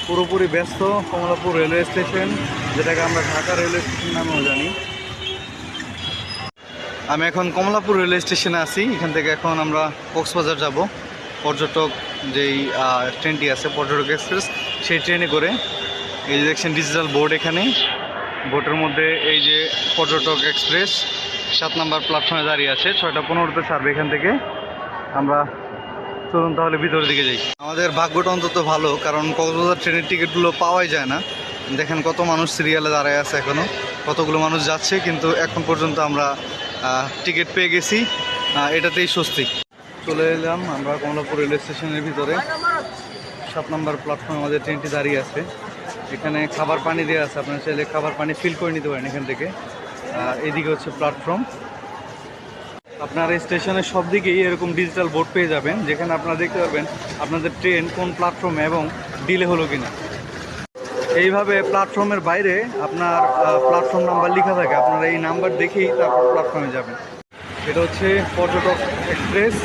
পুরোপুরি ব্যস্ত Kamalapur railway station, যেটাকে আমরা ঢাকা রেলওয়ে স্টেশন নামেও জানি। আমি এখন কমলাপুর রেলওয়ে স্টেশনে আছি। এখান থেকে এখন আমরা কক্সবাজার যাব। পর্যটক যেই ট্রেনটি আছে পর্যটক এক্সপ্রেস, সেই ট্রেনে করে। এই যে দেখছেন ডিজিটাল বোর্ড, এখানে বোর্ডের মধ্যে এই যে পর্যটক এক্সপ্রেস 7 নম্বর প্ল্যাটফর্মে দাঁড়িয়ে আছে। 6টা 15-তে ছাড়বে এখান থেকে। আমরা চলুন তাহলে ভিতরের দিকে যাই। আমাদের ভাগ্যটা অন্তত ভালো, কারণ কক্সবাজার ট্রেনের টিকিটগুলো পাওয়াই যায় না। দেখেন কত মানুষ সিরিয়ালে দাঁড়ায় আছে, এখনও কতগুলো মানুষ যাচ্ছে, কিন্তু এখন পর্যন্ত আমরা টিকিট পেয়ে গেছি। এটাতেই স্বস্তি। চলে এলাম আমরা কমলাপুর রেলওয়ে স্টেশনের ভিতরে। 7 নম্বর প্ল্যাটফর্মে আমাদের ট্রেনটি দাঁড়িয়ে আছে। এখানে খাবার পানি দেওয়া আছে, আপনারা চাইলে খাবার পানি ফিল করে নিতে পারেন এখান থেকে। এদিকে হচ্ছে প্ল্যাটফর্ম। আপনার এই স্টেশনের সব দিকেই এরকম ডিজিটাল বোর্ড পেয়ে যাবেন, যেখানে আপনারা দেখতে পারবেন আপনাদের ট্রেন কোন প্ল্যাটফর্মে এবং ডিলে হলো কিনা। এইভাবে প্ল্যাটফর্মের বাইরে আপনার প্ল্যাটফর্ম নাম্বার লেখা থাকে, আপনারা এই নাম্বার দেখেই তারপর প্ল্যাটফর্মে যাবেন। এটা হচ্ছে পর্যটক এক্সপ্রেস।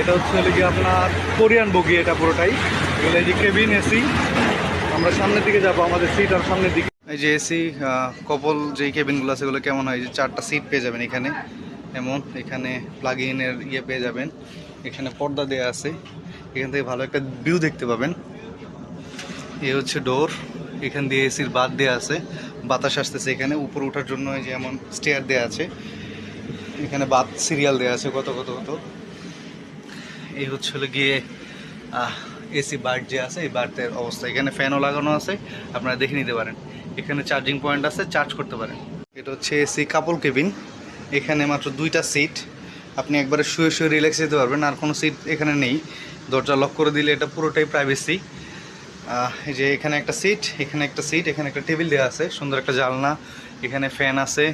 এটা হচ্ছে কি আপনার কোরিয়ান বগি, এটা পুরোটাই। এগুলো এই যে কেবিন এসি। আমরা সামনের দিকে যাব, আমাদের সিট আর সামনের দিকে। এই যে এসি কপল যেই কেবিনগুলো আছে সেগুলো কেমন হয়, যে 4টা সিট পেয়ে যাবেন এখানে। এমন এখানে প্লাগ ইনের ইয়ে পেয়ে যাবেন, এখানে পর্দা দেওয়া আছে, এখান থেকে ভালো একটা ভিউ দেখতে পাবেন। এই হচ্ছে ডোর, এখান দিয়ে এসির বাদ দেওয়া আছে, বাতাস আসতেছে এখানে। উপরে ওঠার জন্য এই যে এমন স্টেয়ার দেওয়া আছে, এখানে বাত সিরিয়াল দেওয়া আছে কত কত কত। এই হচ্ছে গিয়ে এসি বার্ড যে আছে, এই বার্ডের অবস্থা। এখানে ফ্যানও লাগানো আছে, আপনারা দেখে নিতে পারেন। এখানে চার্জিং পয়েন্ট আছে, চার্জ করতে পারেন। এটা হচ্ছে এসি কাপল কেবিন। এখানে মাত্র 2টা সিট, আপনি একবারে শুয়ে শুয়ে রিল্যাক্স যেতে পারবেন। আর কোনো সিট এখানে নেই, দরজা লক করে দিলে এটা পুরোটাই প্রাইভেসি। এই যে এখানে একটা সিট, এখানে একটা সিট, এখানে একটা টেবিল দেওয়া আছে, সুন্দর একটা জানলা, এখানে ফ্যান আছে,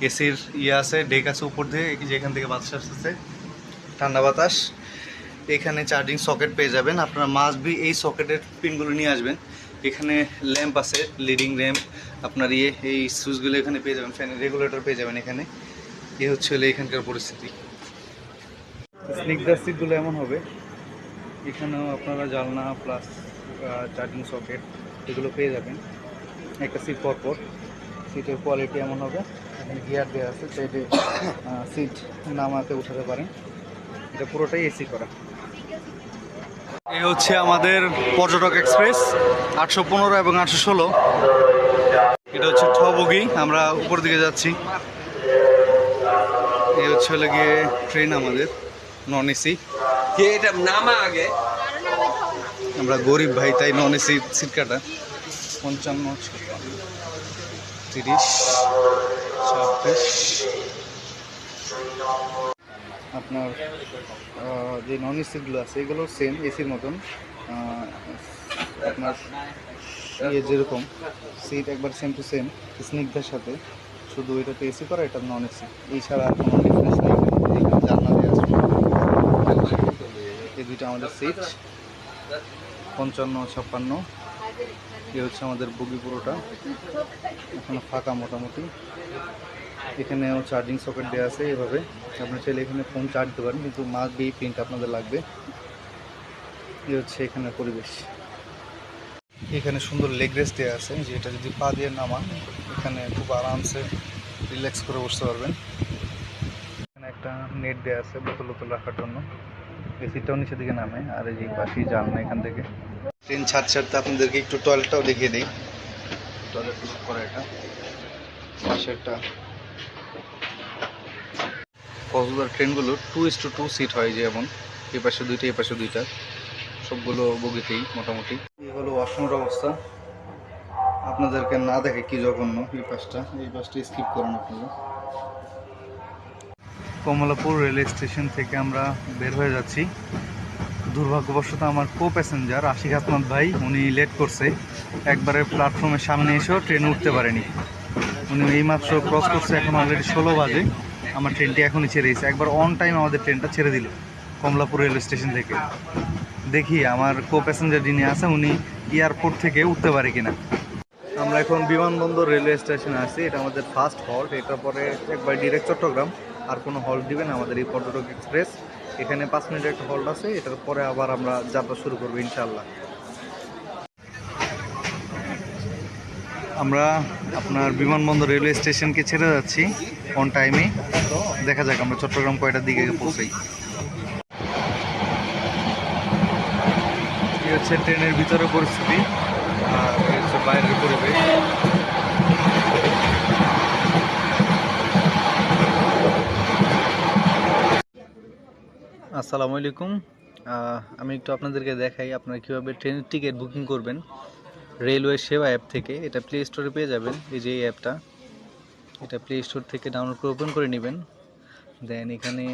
এসির ইয়ে আছে, ডেক আছে উপর দিয়ে, যেখান থেকে বাতাস আসতেছে ঠান্ডা বাতাস। এখানে চার্জিং সকেট পেয়ে যাবেন, আপনারা মাস্ট বি এই সকেটের পিনগুলো নিয়ে আসবেন। এখানে ল্যাম্প আছে, লিডিং ল্যাম্প, আপনার এই সুইচগুলো এখানে পেয়ে যাবেন, ফ্যানের রেগুলেটর পেয়ে যাবেন এখানে। এ হচ্ছে এখানকার পরিস্থিতি। স্নিগ্ধার সিটগুলো এমন হবে, এখানেও আপনারা জানলা প্লাস চার্জিং সকেট এগুলো পেয়ে যাবেন একটা সিট পরপর। সিটের কোয়ালিটি এমন হবে, এখানে গিয়ার দেওয়া আছে, চাইলে সিট নামাতে উঠাতে পারেন। এটা পুরোটাই এসি করা। এই হচ্ছে আমাদের পর্যটক এক্সপ্রেস 815 এবং 816। এটা হচ্ছে ঠ বগি, আমরা উপর দিকে যাচ্ছি। এই হচ্ছে গিয়ে ট্রেন আমাদের নন এসি। এটা নামা আগে, আমরা গরিব ভাই, তাই নন এসি সিট কাটা। 55, 30, 26। আপনার যে নন এসিগুলো আছে এগুলো সেম এসির মতন। আপনার যেরকম সিট একবার সেম টু সেম স্নিগ্ধার সাথে, শুধু এটাতে এসি করা, এটা নন এসি। এই ছাড়া আর কোনো ডিফারেন্স নেই। এখানে জানলা দেওয়া আছে। এই দুইটা আমাদের সিট 55, 56। এ হচ্ছে আমাদের বগি পুরোটা, এখনো ফাঁকা মোটামুটি। এখানেও চার্জিং সকেট দেওয়া আছে এভাবে, আপনার চাইলে এখানে ফোন চার্জ দিতে পারেন, কিন্তু মাস্ট বি প্রিন্ট আপনাদের লাগবে। এই হচ্ছে এখানে পরিবেশ। এখানে সুন্দর লেগ রেস্ট দেওয়া আছে, যে এটা যদি পা দিয়ে নামান, এখানে খুব আরামসে রিল্যাক্স করে বসতে পারবেন। এখানে একটা নেট দেওয়া আছে বোতল বোতল রাখার জন্য। এসিটাও নিচে দিকে নামে, আর এই যে পাশেই জানলা এখান থেকে। ট্রেন ছাড়তে আপনাদেরকে একটু টয়লেটটাও দেখিয়ে দিই। টয়লেট করে এটা পাশেরটা। কক্সবাজার ট্রেনগুলো 2:2 সিট হয়, যেমন এই পাশে 2টা, এই পাশে 2টা, সবগুলো বগিতেই মোটামুটি। এই হলো ওয়াশরুমের অবস্থা, আপনাদেরকে না দেখে কি জঘন্য। এই পাশটা স্কিপ করুন আপনারা। কমলাপুর রেলওয়ে স্টেশন থেকে আমরা বের হয়ে যাচ্ছি। দুর্ভাগ্যবশত আমার কো প্যাসেঞ্জার আশিক আহমদ ভাই, উনি লেট করছে। একবারে প্ল্যাটফর্মের সামনে এসেও ট্রেনে উঠতে পারেনি। উনি এইমাত্র ক্রস করছে, এখন অলরেডি 16 বাজে। আমার ট্রেনটি এখনই ছেড়ে দিয়েছে, একবার অন টাইম আমাদের ট্রেনটা ছেড়ে দিল কমলাপুর রেলওয়ে স্টেশন থেকে। দেখি আমার কো প্যাসেঞ্জার যিনি আছে উনি এয়ারপোর্ট থেকে উঠতে পারে কিনা। আমরা এখন বিমানবন্দর রেলওয়ে স্টেশনে আছি, এটা আমাদের ফার্স্ট হল্ট। এটার পরে একবার ডিরেক্ট চট্টগ্রাম, আর কোনো হল্ট দিবেন আমাদের এই পর্যটক এক্সপ্রেস। এখানে 5 মিনিটের একটা হল্ট আছে, এটার পরে আবার আমরা যাত্রা শুরু করবো ইনশাল্লাহ। আমরা আপনার বিমানবন্দর রেলওয়ে স্টেশনকে ছেড়ে যাচ্ছি অন টাইমে। দেখা যাক আমরা চট্টগ্রাম কয়টার দিকে পৌঁছাই। এই হচ্ছে ট্রেনের ভিতরে পরিস্থিতি, আর এই হচ্ছে বাইরের পরিবেশ। আসসালামু আলাইকুম। আমি একটু আপনাদেরকে দেখাই আপনারা কীভাবে ট্রেনের টিকিট বুকিং করবেন রেলওয়ে সেবা অ্যাপ থেকে। এটা প্লে স্টোরে পেয়ে যাবেন। এই যে এই অ্যাপটা, এটা প্লে স্টোর থেকে ডাউনলোড করে ওপেন করে নেবেন। দেন এখানে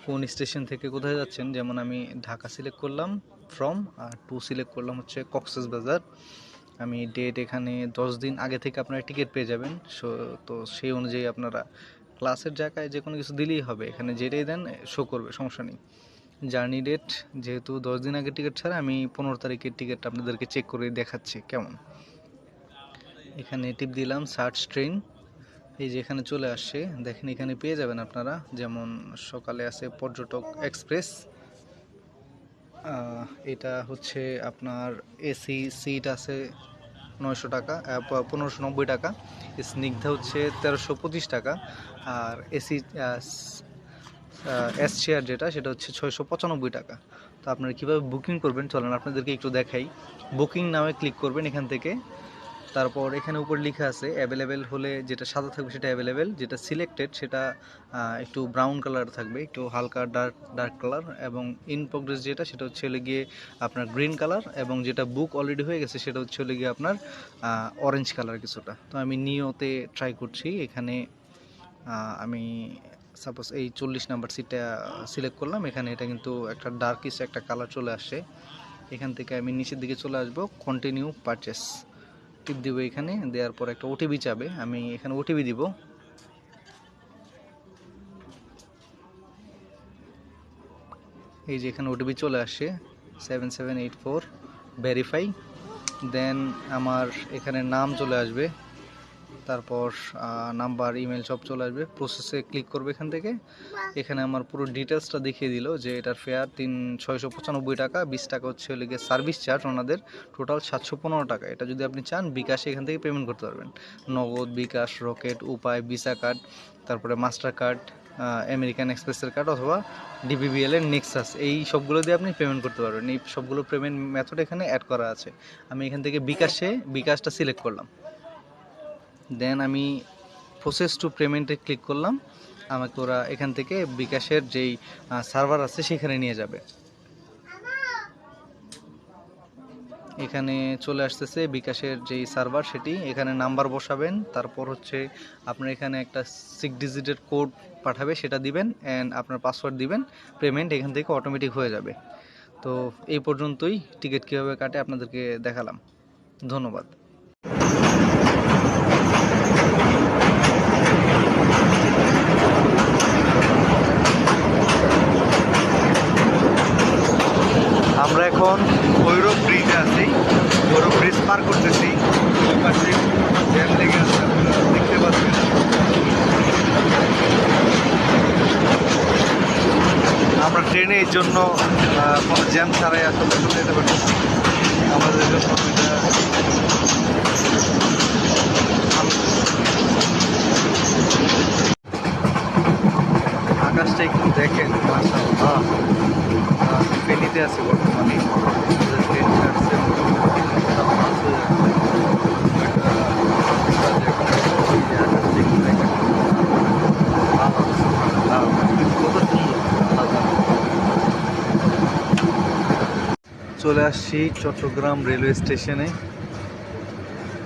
কোন স্টেশন থেকে কোথায় যাচ্ছেন, যেমন আমি ঢাকা সিলেক্ট করলাম ফ্রম, আর টু সিলেক্ট করলাম হচ্ছে কক্সবাজার। আমি ডেট এখানে 10 দিন আগে থেকে আপনারা টিকিট পেয়ে যাবেন। তো সেই অনুযায়ী আপনারা ক্লাসের জায়গায় যে কোনো কিছু দিলেই হবে, এখানে যেটাই দেন শো করবে, সমস্যা নেই। জার্নি ডেট যেহেতু 10 দিন আগে টিকিট ছাড়া, আমি 15 তারিখের টিকিটটা আপনাদেরকে চেক করে দেখাচ্ছি কেমন। এখানে টিপ দিলাম সার্চ ট্রেন, এই যে এখানে চলে আসছে। দেখেন এখানে পেয়ে যাবেন আপনারা, যেমন সকালে আছে পর্যটক এক্সপ্রেস, এটা হচ্ছে আপনার এসি সিট আছে 900 টাকা, 1590 টাকা। স্নিগ্ধা হচ্ছে 1325 টাকা। আর এসি এস চেয়ার যেটা, সেটা হচ্ছে 695 টাকা। তো আপনারা কীভাবে বুকিং করবেন চলেন আপনাদেরকে একটু দেখাই। বুকিং নামে ক্লিক করবেন এখান থেকে। তারপর এখানে উপর লেখা আছে অ্যাভেলেবেল হলে, যেটা সাদা থাকবে সেটা অ্যাভেলেবেল, যেটা সিলেক্টেড সেটা একটু ব্রাউন কালার থাকবে, একটু হালকা ডার্ক কালার, এবং ইন প্রোগ্রেস যেটা সেটা হচ্ছে গিয়ে আপনার গ্রিন কালার, এবং যেটা বুক অলরেডি হয়ে গেছে সেটা হচ্ছে গিয়ে আপনার অরেঞ্জ কালার কিছুটা। তো আমি নিওতে ট্রাই করছি। এখানে আমি সাপোজ এই 40 নাম্বার সিটটা সিলেক্ট করলাম। এখানে এটা কিন্তু একটা ডার্কিশ একটা কালার চলে আসছে। এখান থেকে আমি নিচের দিকে চলে আসবো, কন্টিনিউ পারচেস টিপ দিব। এখানে দেওয়ার পর একটা ওটিপি চাবে, আমি এখানে ওটিপি দিব। এই যে এখানে ওটিপি চলে আসছে 7784 ভেরিফাই। দেন আমার এখানে নাম চলে আসবে, তারপর নাম্বার, ইমেল সব চলে আসবে। প্রসেসে ক্লিক করবে এখান থেকে। এখানে আমার পুরো ডিটেলসটা দেখিয়ে দিল যে এটার ফেয়ার 695 টাকা, 20 টাকা হচ্ছে লিগে সার্ভিস চার্জ ওনাদের, টোটাল 715 টাকা। এটা যদি আপনি চান বিকাশে এখান থেকে পেমেন্ট করতে পারবেন। নগদ, বিকাশ, রকেট, উপায়, ভিসা কার্ড, তারপরে মাস্টার কার্ড, আমেরিকান এক্সপ্রেসের কার্ড, অথবা ডিবিবিএল এর নেক্সাস, এই সবগুলো দিয়ে আপনি পেমেন্ট করতে পারবেন। এই সবগুলো পেমেন্ট মেথড এখানে অ্যাড করা আছে। আমি এখান থেকে বিকাশটা সিলেক্ট করলাম। দেন আমি প্রসেস টু পেমেন্টে ক্লিক করলাম। আমাকে ওরা এখান থেকে বিকাশের যেই সার্ভার আছে সেখানে নিয়ে যাবে। এখানে চলে আসতেছে বিকাশের যেই সার্ভার সেটি। এখানে নাম্বার বসাবেন, তারপর হচ্ছে আপনার এখানে একটা 6 ডিজিটের কোড পাঠাবে, সেটা দিবেন, অ্যান্ড আপনার পাসওয়ার্ড দিবেন। পেমেন্ট এখান থেকে অটোমেটিক হয়ে যাবে। তো এই পর্যন্তই। টিকিট কীভাবে কাটে আপনাদেরকে দেখালাম। ধন্যবাদ। আমরা এখন ভৈরব ব্রিজে আছি, ভৈরব ব্রিজ পার করতেছি। ওই পাশে জ্যাম লেগে আছে, আপনারা দেখতে পাচ্ছেন। আমরা ট্রেনে এই জন্য কোনো জ্যাম ছাড়াই আসলে চলে যেতে পারতেছি। আমাদের জন্য আকাশটা একটু দেখেন, মাশাআল্লাহ। ফেনীতে আছে বর্তমানে, ট্রেন ছাড়ছে, চলে আসছি চট্টগ্রাম রেলওয়ে স্টেশনে।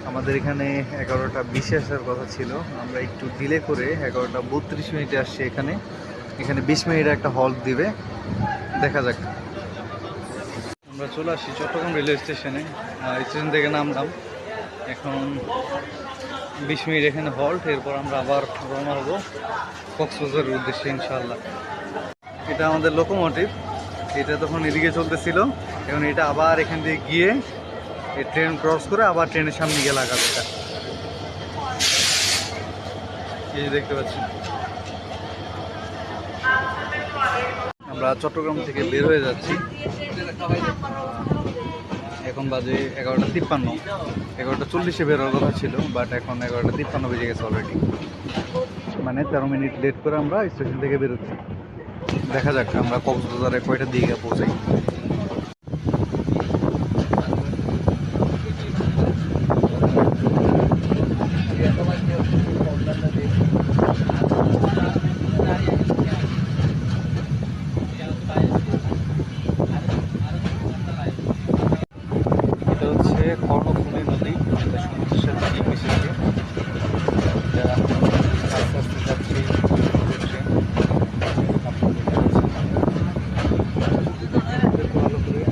আমাদের এখানে 11টা 20-এ আসার কথা ছিল, আমরা একটু ডিলে করে 11টা 32 মিনিটে আসছি। এখানে 20 মিনিটে একটা হল্ট দিবে, দেখা যাক। আমরা চলে আসছি চট্টগ্রাম রেলওয়ে স্টেশনে, স্টেশন থেকে নামলাম। এখন 20 মিনিট এখানে হল্ট, এরপর আমরা আবার রওনা হব কক্সবাজারের উদ্দেশ্যে ইনশাআল্লাহ। এটা আমাদের লোকোমোটিভ, এটা তখন এদিকে চলতেছিল, এখন এটা আবার এখান থেকে গিয়ে এই ট্রেন ক্রস করে আবার ট্রেনের সামনে গিয়ে লাগাবে। এটা এই যে দেখতে পাচ্ছেন। আমরা চট্টগ্রাম থেকে বের হয়ে যাচ্ছি। এখন এখন বাজে 11:53। 11:40-এ বেরোর কথা ছিল, বাট এখন 11:53 বেজে গেছে অলরেডি। মানে 13 মিনিট লেট করে আমরা স্টেশন থেকে বেরোচ্ছি। দেখা যাক আমরা কক্সবাজারে কয়টার দিকে পৌঁছাই। এটা হচ্ছে কর্ণফুলী নদী, আমাদের সমুদ্রের সাথে গিয়ে মিশেছে। এটা আস্তে আস্তে যাচ্ছে ট্রেন। আপনারা দেখতে পাচ্ছেন। ভালো করে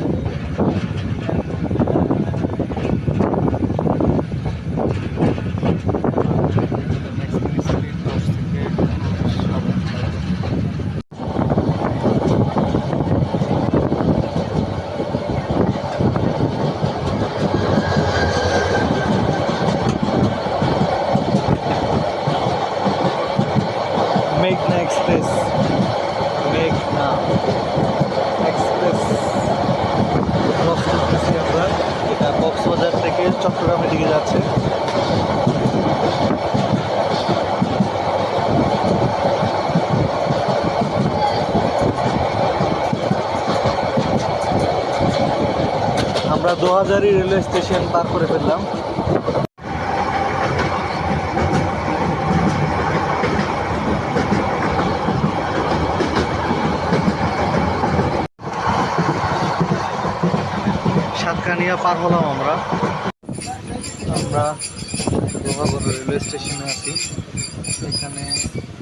নেক্সট মিনিস্ট্রি 10 থেকে 7। মেঘনা এক্সপ্রেস, মেঘনা এক্সপ্রেস ক্রস করতেছি আমরা। এটা কক্সবাজার থেকে চট্টগ্রামের দিকে যাচ্ছে। আমরা 2000 রেলওয়ে স্টেশন পার করে ফেললাম। সাতকানিয়া পার হলাম আমরা। লোহাগড় রেলওয়ে স্টেশনে আছি। এখানে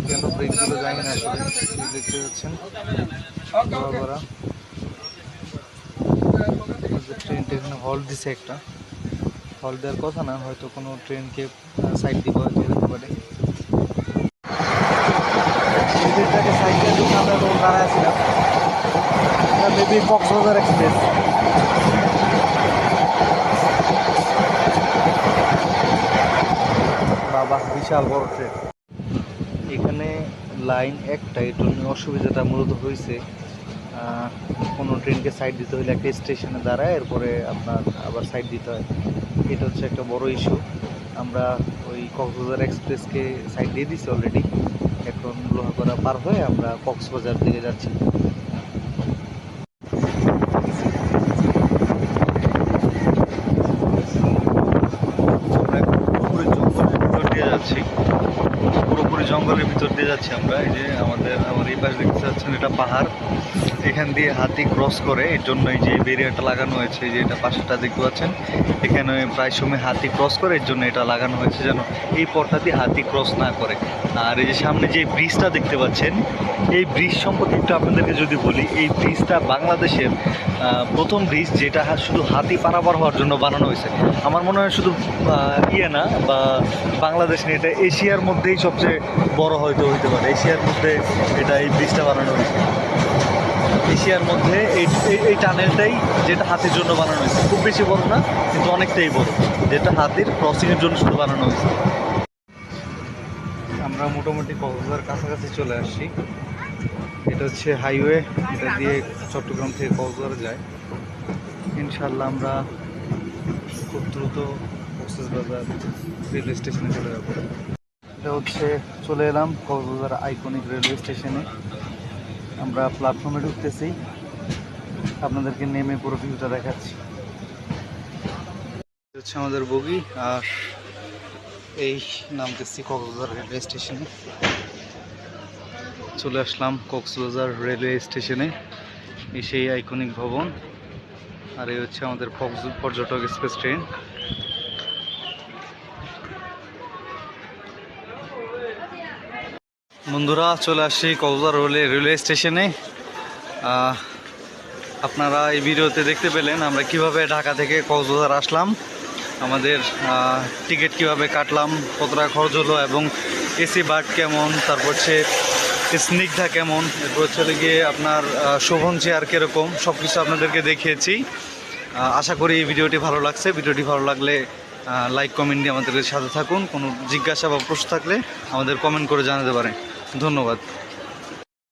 কেন ব্রেকগুলো যায় না আসলে দেখতে পাচ্ছেন। লোহাগড়া ট্রেনটা এখানে হল্ট দিছে, একটা হল্ট দেওয়ার কথা না, হয়তো কোনো ট্রেনকে সাইড দিয়ে যেতে পারে। ট্রেনটাকে সাইড দিয়ে যখন আমরা তখন দাঁড়ায় আছিলাম, মেবি কক্সবাজার এক্সপ্রেস। বাবা, বিশাল বড় ট্রেন। এখানে লাইন একটা, এর জন্য অসুবিধাটা মূলত হয়েছে কোনো ট্রেনকে সাইড দিতে হলে একটা স্টেশনে দাঁড়ায় এরপরে আপনার আবার সাইড দিতে হয়। এটা হচ্ছে একটা বড় ইস্যু। আমরা ওই কক্সবাজার এক্সপ্রেসকে সাইড দিয়ে দিছি অলরেডি। এখন লোহাগড়া পার হয়ে আমরা কক্সবাজার দিকে যাচ্ছি। পুরোপুরি জঙ্গলের ভিতর দিয়ে যাচ্ছি আমরা। এই যে আমার এই পাশে দেখতে পাচ্ছেন, এটা পাহাড়। এখান দিয়ে হাতি ক্রস করে, এর জন্য এই যে ব্যারিয়ারটা লাগানো হয়েছে। যে এটা পাশেটা দেখতে পাচ্ছেন, এখানে প্রায় সময় হাতি ক্রস করে, এর জন্য এটা লাগানো হয়েছে যেন এই পথটা দিয়ে হাতি ক্রস না করে। আর এই যে সামনে যে ব্রিজটা দেখতে পাচ্ছেন, এই ব্রিজ সম্পর্কে একটু আপনাদেরকে যদি বলি, এই ব্রিজটা বাংলাদেশের প্রথম ব্রিজ যেটা শুধু হাতি পারাপার হওয়ার জন্য বানানো হয়েছে। আমার মনে হয় শুধু না বা বাংলাদেশ নিয়ে, এটা এশিয়ার মধ্যেই সবচেয়ে বড় হয়তো হইতে পারে। এশিয়ার মধ্যে এই ব্রিজটা বানানো হয়েছে। এশিয়ার মধ্যে এই টানেলটাই যেটা হাতির জন্য বানানো হয়েছে। খুব বেশি বড় না, কিন্তু অনেকটাই বড়, যেটা হাতির ক্রসিংয়ের জন্য শুধু বানানো হয়েছে। আমরা মোটামুটি কক্সবাজার কাছাকাছি চলে আসছি। এটা হচ্ছে হাইওয়ে, এটা দিয়ে চট্টগ্রাম থেকে কক্সবাজার যায়। ইনশাল্লাহ আমরা খুব দ্রুত কক্সবাজার রেলওয়ে স্টেশনে চলে যাব। এটা হচ্ছে চলে এলাম কক্সবাজার আইকনিক রেলওয়ে স্টেশনে। আমরা প্ল্যাটফর্মে ঢুকতেছি, আপনাদেরকে নেমে পুরো ভিউটা দেখাচ্ছি। হচ্ছে আমাদের বগি, আর এই নামতেছি কক্সবাজার রেলওয়ে স্টেশনে। চলে আসলাম কক্সবাজার রেলওয়ে স্টেশনে, এই সেই আইকনিক ভবন। আর এই হচ্ছে আমাদের পর্যটক এক্সপ্রেস ট্রেন। বন্ধুরা, চলে আসছি কক্সবাজার রেলওয়ে স্টেশনে। আপনারা এই ভিডিওতে দেখতে পেলেন আমরা কিভাবে ঢাকা থেকে কক্সবাজার আসলাম, আমাদের টিকিট কিভাবে কাটলাম, কত টাকা খরচ হলো, এবং এসি বার্থ কেমন, তারপর হচ্ছে স্নিগ্ধা কেমন, এরপর হচ্ছে গিয়ে আপনার শোভন চেয়ার কীরকম, সব কিছু আপনাদেরকে দেখিয়েছি। আশা করি এই ভিডিওটি ভালো লাগছে। ভিডিওটি ভালো লাগলে লাইক কমেন্ট দিয়ে আমাদের সাথে থাকুন। কোনো জিজ্ঞাসা বা প্রশ্ন থাকলে আমাদের কমেন্ট করে জানাতে পারেন। ধন্যবাদ।